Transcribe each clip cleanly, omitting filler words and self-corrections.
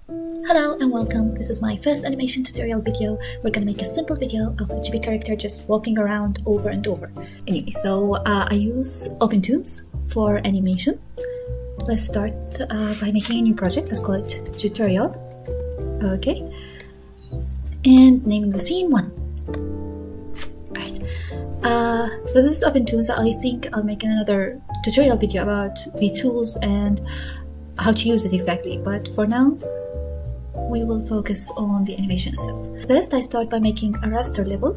Hello and welcome. This is my first animation tutorial video. We're gonna make a simple video of a chibi character just walking around over and over. Anyway, so I use Opentoonz for animation. Let's start by making a new project. Let's call it tutorial. Okay. And naming the scene 1. Alright. So this is Opentoonz. I think I'll make another tutorial video about the tools and how to use it exactly. But for now, we will focus on the animation itself. First, I start by making a raster level.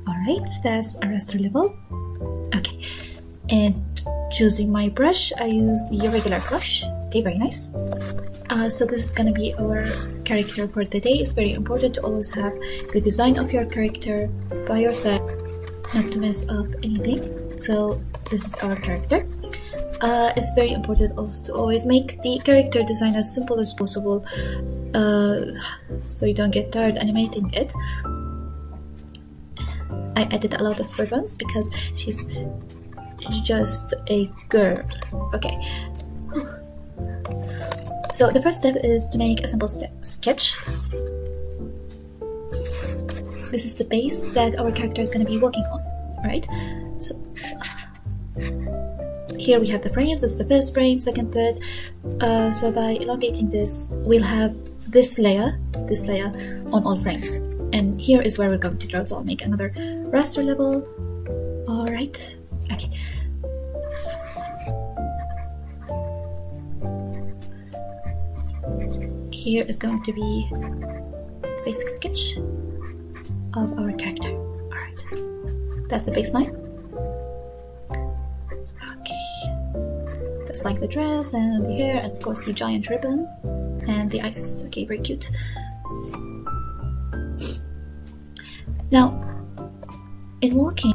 Alright, that's a raster level. Okay, and choosing my brush, I use the regular brush. Okay, very nice. So this is gonna be our character for the day. It's very important to always have the design of your character by your side, not to mess up anything. So this is our character. It's very important also to always make the character design as simple as possible, so you don't get tired animating it. I added a lot of ribbons because she's just a girl. Okay. So the first step is to make a simple sketch. This is the base that our character is going to be working on, right? So here we have the frames. It's the first frame, second, third. So by elongating this, we'll have this layer on all frames. And here is where we're going to draw. So I'll make another raster level. All right. Okay. Here is going to be the basic sketch of our character. All right. That's the baseline. It's like the dress and the hair and of course the giant ribbon and the ice. Okay, very cute. Now, in walking,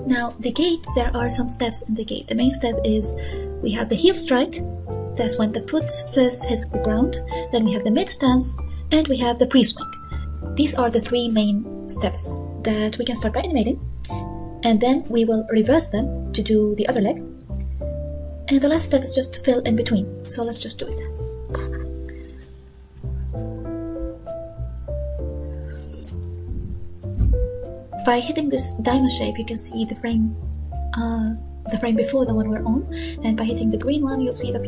now the gait, there are some steps in the gait. The main step is we have the heel strike. That's when the foot first hits the ground. Then we have the mid stance and we have the pre-swing. These are the 3 main steps that we can start by animating, and then we will reverse them to do the other leg. And the last step is just to fill in between. So let's just do it. By hitting this diamond shape, you can see the frame before the one we're on. And by hitting the green one, you'll see the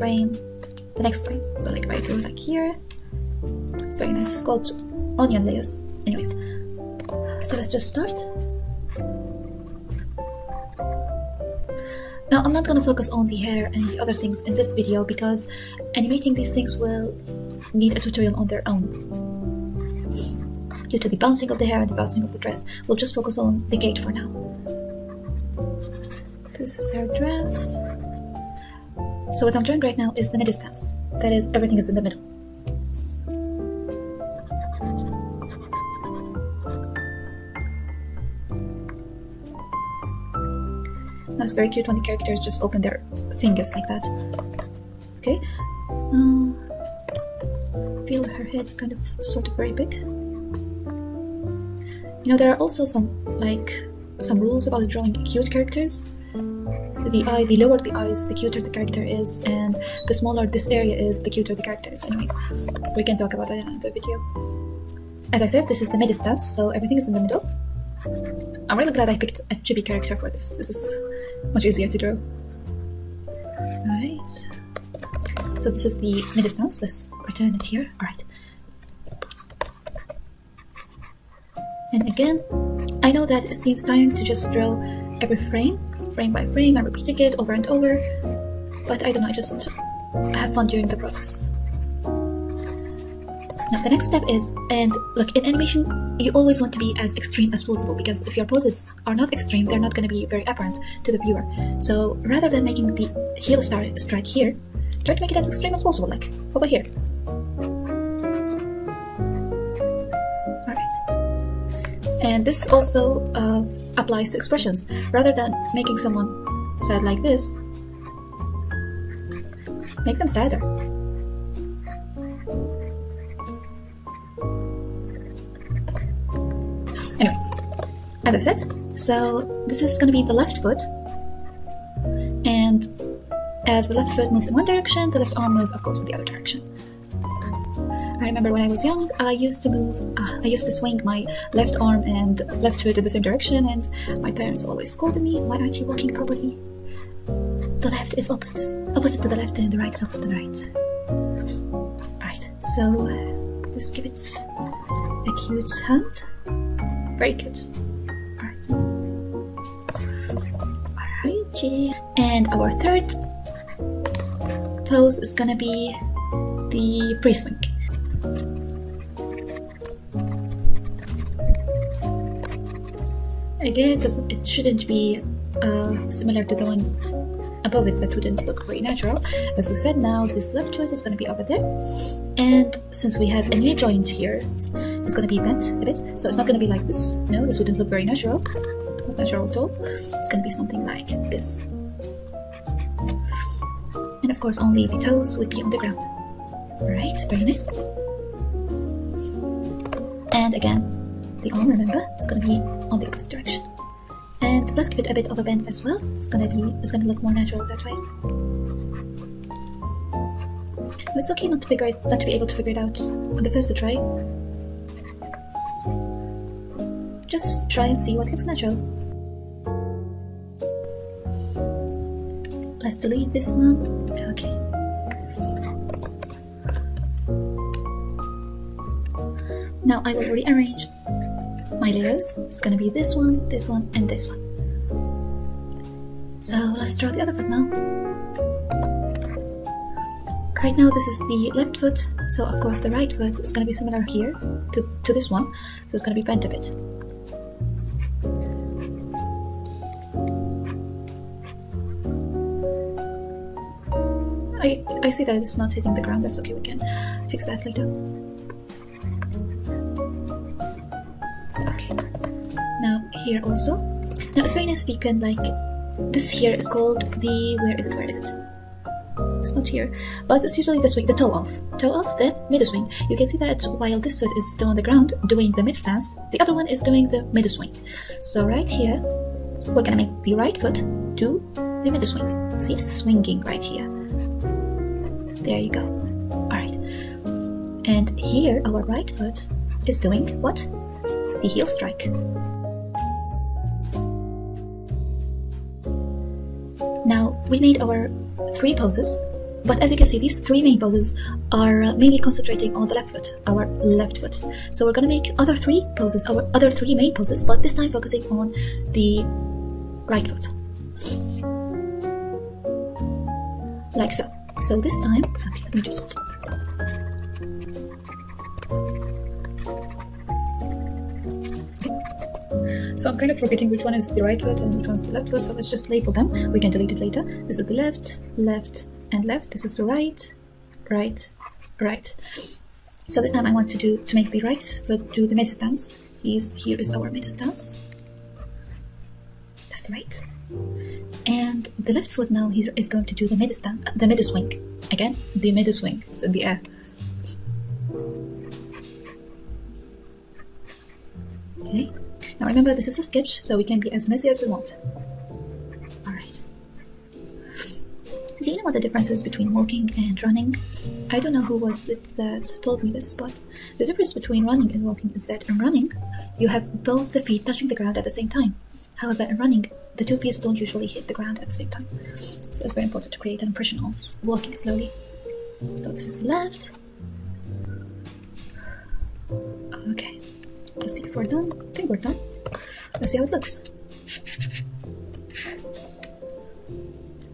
next frame. So like if I do it like here, it's very nice. It's called onion layers. Anyways, so let's just start. Now, I'm not going to focus on the hair and the other things in this video because animating these things will need a tutorial on their own. Due to the bouncing of the hair and the bouncing of the dress, we'll just focus on the gait for now. This is her dress. So what I'm doing right now is the mid stance. That is, everything is in the middle. That's very cute when the characters just open their fingers like that. Okay. Feel her head's kind of sort of very big. You know, there are also some rules about drawing cute characters. The lower the eyes, the cuter the character is, and the smaller this area is, the cuter the character is. Anyways, we can talk about that in another video. As I said, this is the mid stance, so everything is in the middle. I'm really glad I picked a chibi character for this. This is much easier to draw. Alright. So this is the mid stance. Let's return it here. Alright. And again, I know that it seems tiring to just draw every frame by frame, and repeating it over and over. But I don't know, I just have fun during the process. Now the next step is, and look, in animation, you always want to be as extreme as possible because if your poses are not extreme, they're not going to be very apparent to the viewer. So rather than making the heel strike here, try to make it as extreme as possible, like over here. Alright. And this also applies to expressions. Rather than making someone sad like this, make them sadder. Anyway, as I said, so this is going to be the left foot, and as the left foot moves in one direction, the left arm moves, of course, in the other direction. I remember when I was young, I used to swing my left arm and left foot in the same direction, and my parents always scolded me, why aren't you walking properly? The left is opposite to the left and the right is opposite to the right. Alright, so let's give it a cute hand. Very cute. Alright. Alright, and our third pose is gonna be the pre-swing. Again, it shouldn't be similar to the one above it. That wouldn't look very natural. As we said, now this left foot is going to be over there, and since we have a knee joint here, it's going to be bent a bit, so it's not going to be like this. No, this wouldn't look very natural. Not natural at all. It's going to be something like this. And of course, only the toes would be on the ground. Alright, very nice. And again, the arm, remember, is going to be on the opposite direction. And let's give it a bit of a bend as well. It's gonna look more natural that way. But it's okay not to be able to figure it out on the first try. Just try and see what looks natural. Let's delete this one. Okay. Now I will rearrange my layers. It's gonna be this one, and this one. So let's draw the other foot now. Right now this is the left foot, so of course the right foot is gonna be similar here to this one, so it's gonna be bent a bit. I see that it's not hitting the ground, that's okay, we can fix that later. Okay, now here also. Now it's very nice if you can, like, this here is called the, where is it? It's not here, but it's usually the swing, the toe off, the mid swing. You can see that while this foot is still on the ground doing the mid stance, the other one is doing the mid swing. So right here, we're gonna make the right foot do the mid swing. See, it's swinging right here. There you go. Alright. And here, our right foot is doing what? The heel strike. Now, we made our 3 poses, but as you can see, these 3 main poses are mainly concentrating on the left foot, our left foot. So we're gonna make other 3 poses, our other 3 main poses, but this time focusing on the right foot. Like so. So this time, okay, let me just... So I'm kind of forgetting which one is the right foot and which one is the left foot, so let's just label them. We can delete it later. This is the left, left, and left. This is the right, right, right. So this time I want to make the right foot do the mid stance. Here is our mid stance. That's right. And the left foot now here is going to do the mid stance, the mid swing. Again, the mid swing. It's in the air. Okay. Now remember, this is a sketch, so we can be as messy as we want. Alright. Do you know what the difference is between walking and running? I don't know who was it that told me this, but the difference between running and walking is that in running, you have both the feet touching the ground at the same time. However, in running, the 2 feet don't usually hit the ground at the same time. So it's very important to create an impression of walking slowly. So this is left. Okay. Let's see if we're done. I think we're done. Let's see how it looks.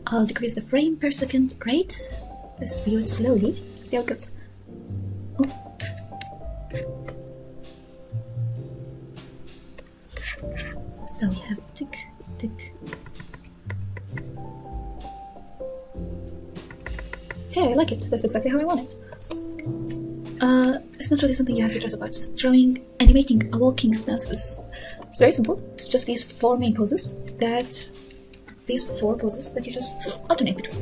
I'll decrease the frame per second rate. Let's view it slowly. See how it goes. Oh. So we have tick, tick. Okay, I like it. That's exactly how I want it. It's not really something you have to stress about. Animating a walking stance it's very simple. It's just these 4 main poses that you just alternate between.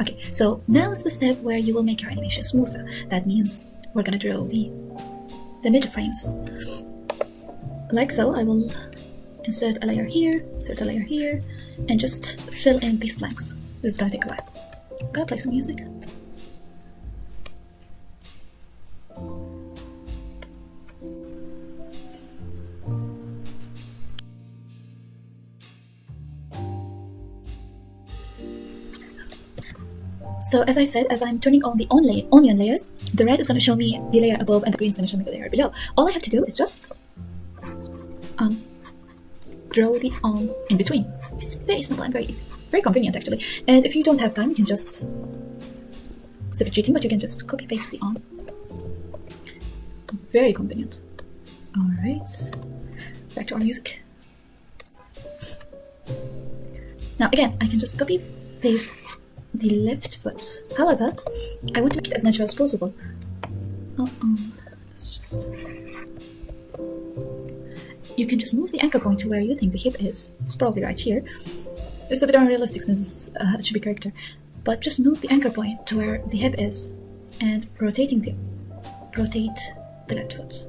Okay, so now it's the step where you will make your animation smoother. That means we're gonna draw the mid frames. Like so, I will insert a layer here, and just fill in these blanks. This is gonna take a while. I'm gonna play some music. So as I said, as I'm turning on the onion layers, the red is going to show me the layer above and the green is going to show me the layer below. All I have to do is just draw the in between. It's very simple and very easy. Very convenient actually. And if you don't have time, you can just, it's a bit cheating, but you can just copy paste the on. Very convenient. Alright, back to our music. Now again, I can just copy paste the left foot. However, I want to make it as natural as possible. Let's just... You can just move the anchor point to where you think the hip is. It's probably right here. It's a bit unrealistic since it's a chibi character. But just move the anchor point to where the hip is and rotate the left foot.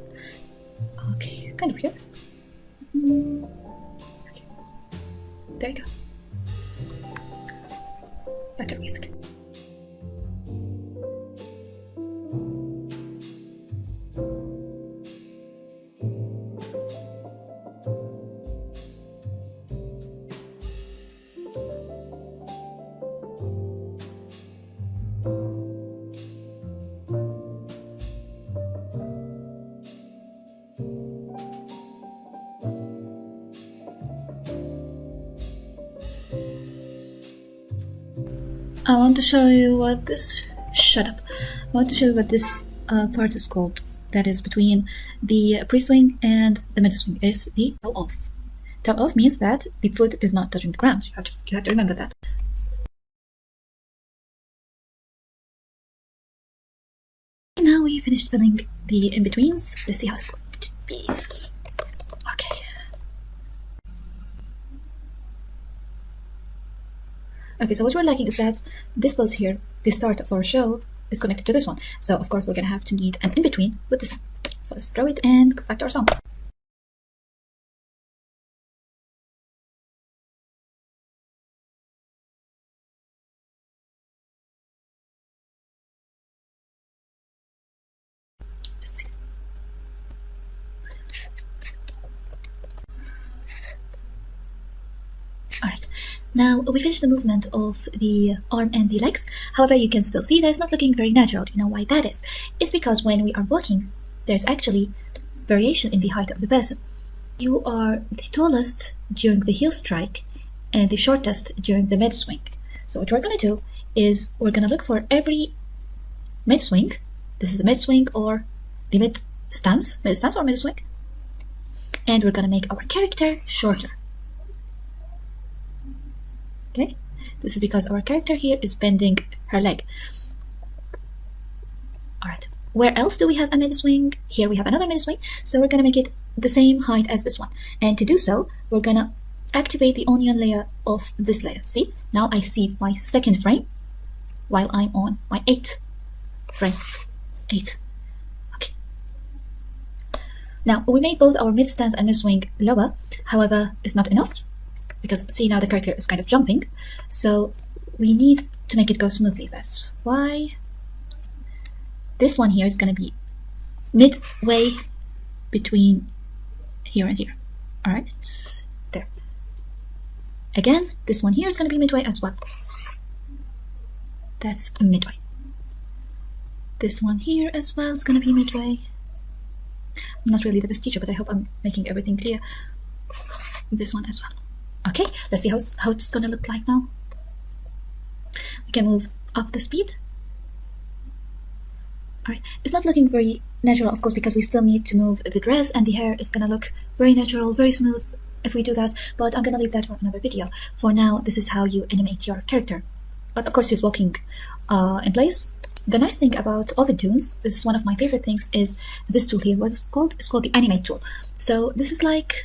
Okay, kind of here. Okay. There you go. Back to the music. I want to show you what this. Shut up. I want to show you what this part is called. That is between the pre-swing and the mid-swing. Is the toe off. Toe off means that the foot is not touching the ground. You have to remember that. Now we finished filling the in-betweens. Let's see how it's going to be. Okay. Okay, so what we're liking is that this pose here, the start of our show, is connected to this one. So of course we're gonna have to need an in-between with this one. So let's draw it and go back to our song. Let's see. Alright. Now, we finished the movement of the arm and the legs. However, you can still see that it's not looking very natural. Do you know why that is? It's because when we are walking, there's actually variation in the height of the person. You are the tallest during the heel strike and the shortest during the mid swing. So what we're going to do is we're going to look for every mid swing. This is the mid swing or the mid stance or mid swing. And we're going to make our character shorter. Okay, this is because our character here is bending her leg. Alright, where else do we have a mid swing? Here we have another mid swing, so we're gonna make it the same height as this one. And to do so, we're gonna activate the onion layer of this layer. See, now I see my second frame while I'm on my 8th frame. 8th. Okay. Now we made both our mid stance and mid swing lower, however, it's not enough. Because see, now the character is kind of jumping, so we need to make it go smoothly. That's why this one here is going to be midway between here and here. Alright, there. Again, this one here is going to be midway as well. That's midway. This one here as well is going to be midway. I'm not really the best teacher, but I hope I'm making everything clear. This one as well. Okay, let's see how it's gonna look like now. We can move up the speed. Alright, it's not looking very natural, of course, because we still need to move the dress, and the hair is gonna look very natural, very smooth if we do that, but I'm gonna leave that for another video. For now, this is how you animate your character. But of course, she's walking in place. The nice thing about Opentoonz, this is one of my favorite things, is this tool here. What is it called? It's called the Animate tool. So this is like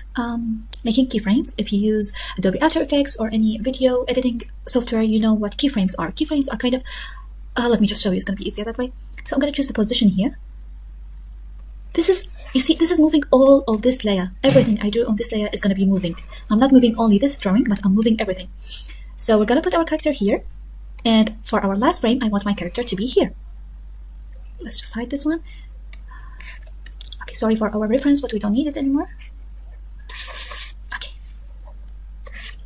making keyframes. If you use Adobe After Effects or any video editing software, you know what keyframes are. Keyframes are kind of, let me just show you, it's going to be easier that way. So I'm going to choose the position here. This is, you see, this is moving all of this layer. Everything I do on this layer is going to be moving. I'm not moving only this drawing, but I'm moving everything. So we're going to put our character here. And for our last frame, I want my character to be here. Let's just hide this one. Okay, sorry for our reference, but we don't need it anymore. Okay.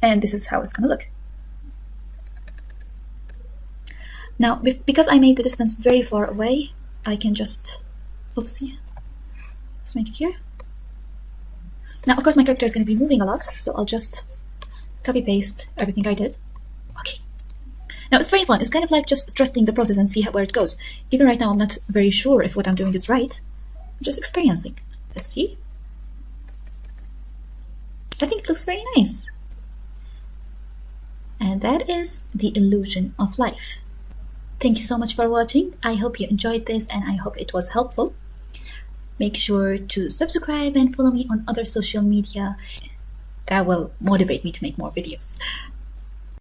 And this is how it's gonna look. Now, because I made the distance very far away, I can just, oopsie, let's make it here. Now, of course, my character is going to be moving a lot, so I'll just copy paste everything I did. Okay. Now, it's very fun. It's kind of like just trusting the process and see where it goes. Even right now, I'm not very sure if what I'm doing is right. I'm just experiencing. Let's see. I think it looks very nice. And that is the illusion of life. Thank you so much for watching. I hope you enjoyed this and I hope it was helpful. Make sure to subscribe and follow me on other social media. That will motivate me to make more videos.